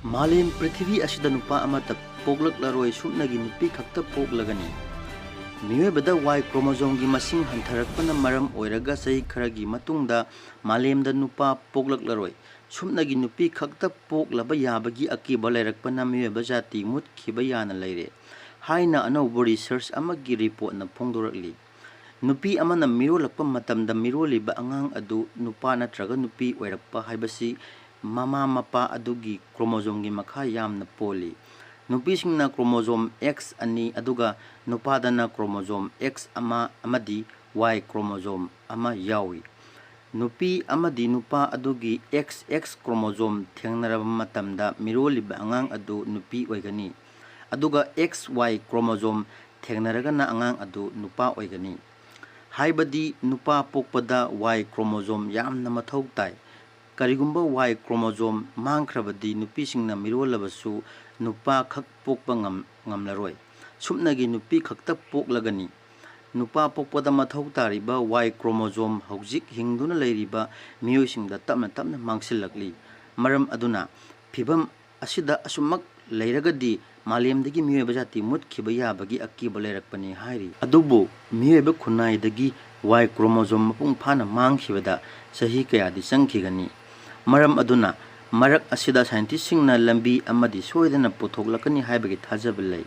Malem Prithibisida Nupa amata Poklaroi Mioiba khakta poklagani. Mioibada Y chromosome gi masing hantarakpana maram oiraga sahi kharagi matungda Malemda Nupa Poklaroi Nupi khakta poklaba yabagi akiba lairakpana Mioiba jati mutkhib yana leire. Haina anauba research amagi report na phongdorakli. Nupi amana mirolakpa matamda miroliba angang adu nupa natraga nupi oirakpa haibasi mama mapa adugi chromosome gi makha yamna poli. Nupi singna chromosome X ani aduga nupadana chromosome X amadi Y chromosome ama yawi. Nupi amadi nupa adugi XX chromosome thengnaraba matamda miroliba angang adu nupi oigani. Aduga XY chromosome thengnaragana angang adu nupa oigani. Haibadi nupa pokpada Y chromosome yamna mathau tai. Karigumba Y chromosome mangkrabadi nupi singna mirolabasu nupa khak pokpa ngamlaroi. Sumnagi nupi khakta poklagani. Nupa pokpada mathau tariba Y chromosome haujik hingduna leiriba mioisingda tapna tapna mangsilakli. Maram aduna phibam asida asumak leiragadi Malemdagi Mioiba jati mutkhib yabagi akiba leirakpani hairi. Adubu Mioiba khunai dagi Y chromosome mapung phana mangkhibada sahi kayadi changkhigani. Maram aduna marak asida scientist singna lambi amadi soidana puthoklakani haibagi thajaba lei.